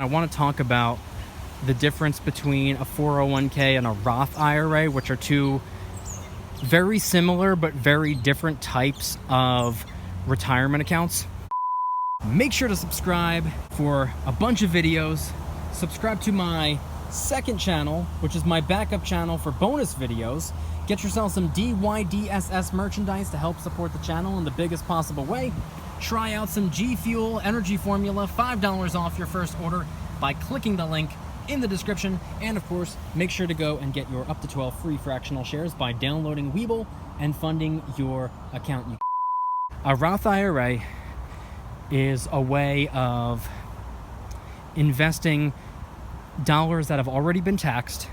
I want to talk about the difference between a 401k and a Roth IRA, which are two very similar but very different types of retirement accounts. Make sure to subscribe for a bunch of videos. Subscribe to my second channel, which is my backup channel for bonus videos. Get yourself some DYDSS merchandise to help support the channel in the biggest possible way. Try out some G Fuel energy formula, $5 off your first order by clicking the link in the description. And of course, make sure to go and get your up to 12 free fractional shares by downloading Webull and funding your account. A Roth IRA is a way of investing dollars that have already been taxed.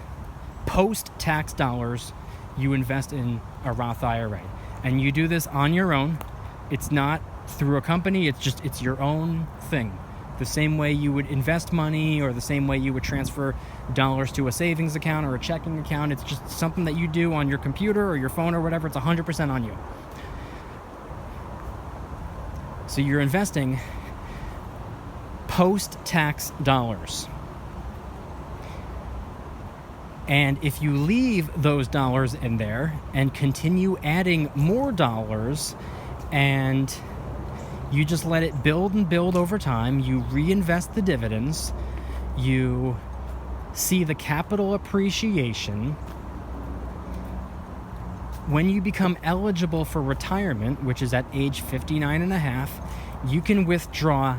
Post-tax dollars you invest in a Roth IRA, and you do this on your own. It's not through a company, it's your own thing. The same way you would invest money, or the same way you would transfer dollars to a savings account or a checking account. It's just something that you do on your computer or your phone or whatever. It's 100% on you. So you're investing post-tax dollars. And if you leave those dollars in there and continue adding more dollars, and you just let it build and build over time, you reinvest the dividends, you see the capital appreciation. When you become eligible for retirement, which is at age 59 and a half, you can withdraw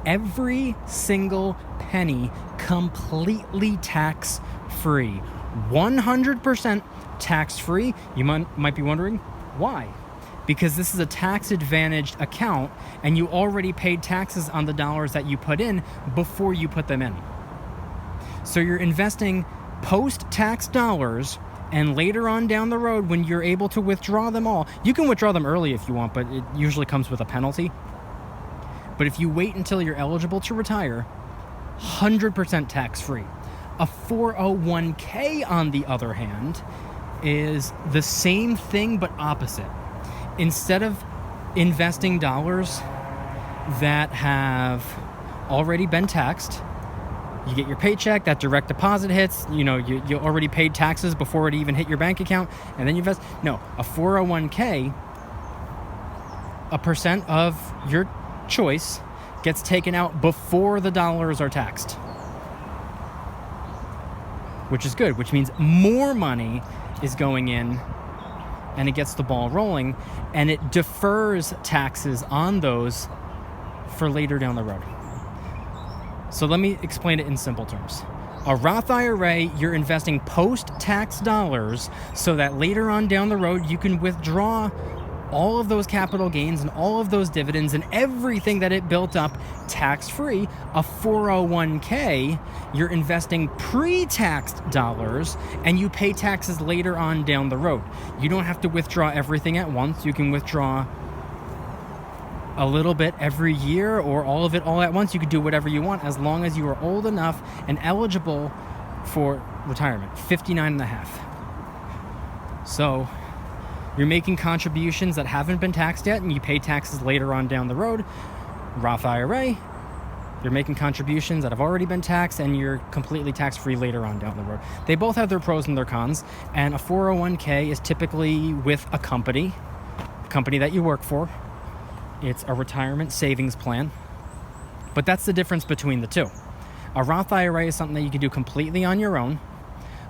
every single penny completely tax-free. 100% tax-free. You might be wondering, why? Because this is a tax-advantaged account, and you already paid taxes on the dollars that you put in before you put them in. So you're investing post-tax dollars, and later on down the road, when you're able to withdraw them all, you can withdraw them early if you want, but it usually comes with a penalty. But if you wait until you're eligible to retire, 100% tax-free. A 401k, on the other hand, is the same thing but opposite. Instead of investing dollars that have already been taxed, you get your paycheck, that direct deposit hits, you already paid taxes before it even hit your bank account, and then you invest. No, a 401k, a percent of your choice gets taken out before the dollars are taxed, which is good, which means more money is going in, and it gets the ball rolling, and it defers taxes on those for later down the road. So let me explain it in simple terms. A Roth IRA, you're investing post-tax dollars so that later on down the road you can withdraw all of those capital gains and all of those dividends and everything that it built up tax-free. A 401k, you're investing pre-taxed dollars, and you pay taxes later on down the road. You don't have to withdraw everything at once. You can withdraw a little bit every year, or all of it all at once. You can do whatever you want as long as you are old enough and eligible for retirement, 59 and a half. So you're making contributions that haven't been taxed yet, and you pay taxes later on down the road. Roth IRA, you're making contributions that have already been taxed, and you're completely tax-free later on down the road. They both have their pros and their cons, and a 401k is typically with a company, the company that you work for. It's a retirement savings plan, but that's the difference between the two. A Roth IRA is something that you can do completely on your own.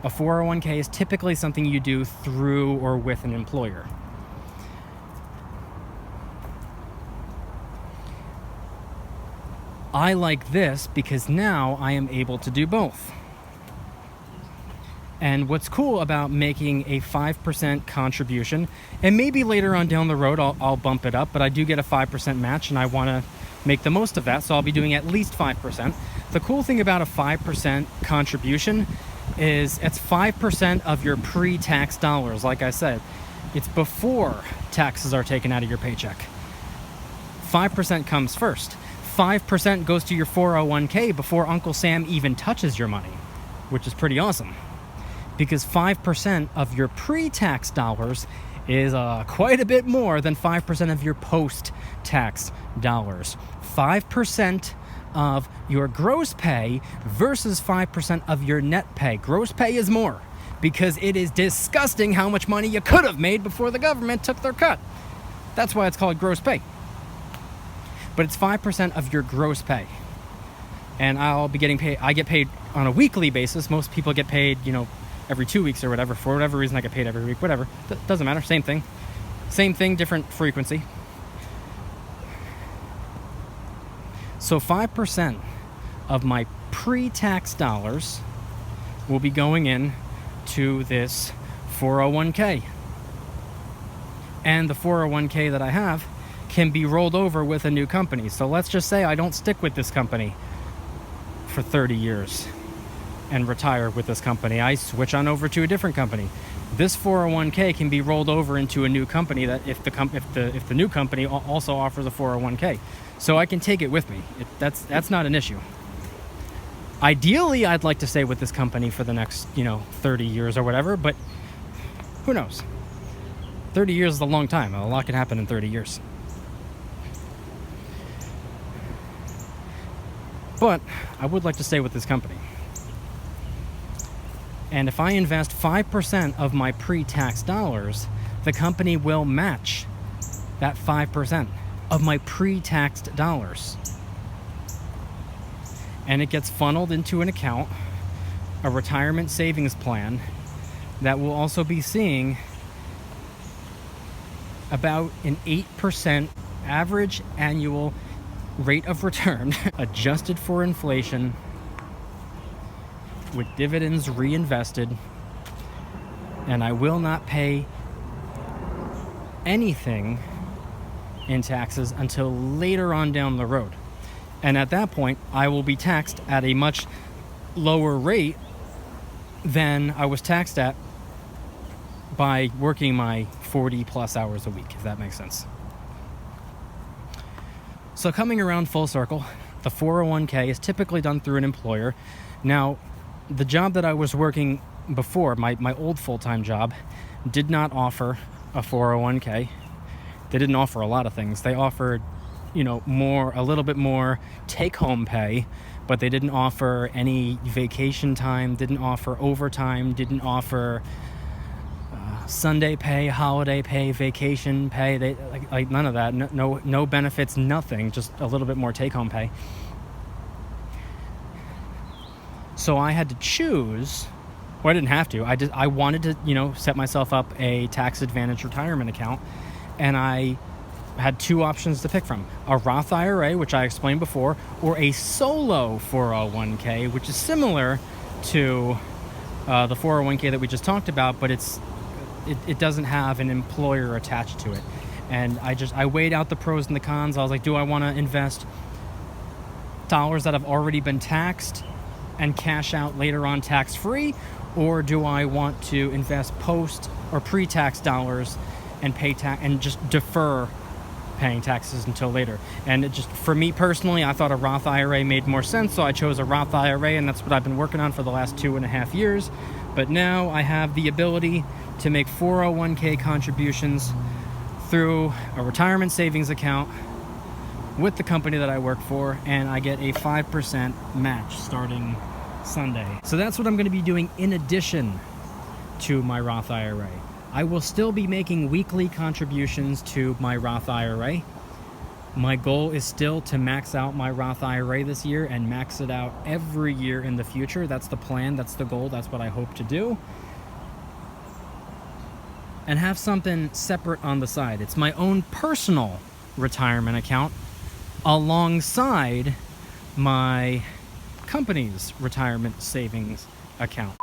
A 401k is typically something you do through or with an employer. I like this because now I am able to do both. And what's cool about making a 5% contribution, and maybe later on down the road I'll bump it up, but I do get a 5% match, and I want to make the most of that, so I'll be doing at least 5%. The cool thing about a 5% contribution is it's 5% of your pre-tax dollars. Like I said, it's before taxes are taken out of your paycheck. 5% comes first. 5% goes to your 401k before Uncle Sam even touches your money, which is pretty awesome, because 5% of your pre-tax dollars is quite a bit more than 5% of your post-tax dollars. 5% of your gross pay versus 5% of your net pay. Gross pay is more because it is disgusting how much money you could have made before the government took their cut. That's why it's called gross pay. But it's 5% of your gross pay. And I'll be getting paid, I get paid on a weekly basis. Most people get paid, every 2 weeks or whatever. For whatever reason, I get paid every week, whatever. Doesn't matter, same thing. Same thing, different frequency. So 5% of my pre-tax dollars will be going in to this 401k. And the 401k that I have can be rolled over with a new company. So let's just say I don't stick with this company for 30 years and retire with this company. I switch on over to a different company. This 401k can be rolled over into a new company that if the new company also offers a 401k. So I can take it with me. That's not an issue. Ideally, I'd like to stay with this company for the next, 30 years or whatever, but who knows? 30 years is a long time. A lot can happen in 30 years. But I would like to stay with this company. And if I invest 5% of my pre-tax dollars, the company will match that 5% of my pre-taxed dollars. And it gets funneled into an account, a retirement savings plan, that will also be seeing about an 8% average annual rate of return adjusted for inflation, with dividends reinvested, and I will not pay anything in taxes until later on down the road. And at that point, I will be taxed at a much lower rate than I was taxed at by working my 40 plus hours a week, if that makes sense. So coming around full circle, the 401k is typically done through an employer. Now, the job that I was working before, my old full-time job, did not offer a 401k. They didn't offer a lot of things. They offered, a little bit more take-home pay, but they didn't offer any vacation time, didn't offer overtime, didn't offer Sunday pay, holiday pay, vacation pay. They like none of that. No benefits, nothing. Just a little bit more take-home pay. So I had to choose. Well, I didn't have to. I wanted to, set myself up a tax-advantaged retirement account, and I had two options to pick from: a Roth IRA, which I explained before, or a solo 401k, which is similar to the 401k that we just talked about, but it doesn't have an employer attached to it. And I weighed out the pros and the cons. I was like, do I want to invest dollars that have already been taxed and cash out later on tax-free, or do I want to invest post or pre-tax dollars and pay tax and just defer paying taxes until later? And for me personally, I thought a Roth IRA made more sense, so I chose a Roth IRA, and that's what I've been working on for the last 2.5 years. But now I have the ability to make 401k contributions through a retirement savings account with the company that I work for, and I get a 5% match starting Sunday. So that's what I'm going to be doing in addition to my Roth IRA. I will still be making weekly contributions to my Roth IRA. My goal is still to max out my Roth IRA this year and max it out every year in the future. That's the plan, that's the goal, that's what I hope to do. And have something separate on the side. It's my own personal retirement account alongside my company's retirement savings account.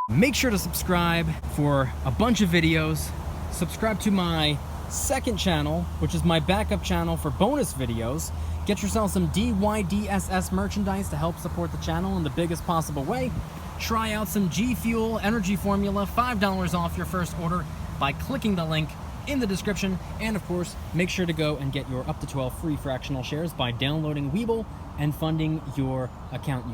Make sure to subscribe for a bunch of videos. Subscribe to my second channel, which is my backup channel for bonus videos. Get yourself some DYDSS merchandise to help support the channel in the biggest possible way. Try out some G Fuel energy formula, $5 off your first order by clicking the link in the description. And of course, make sure to go and get your up to 12 free fractional shares by downloading Webull and funding your account.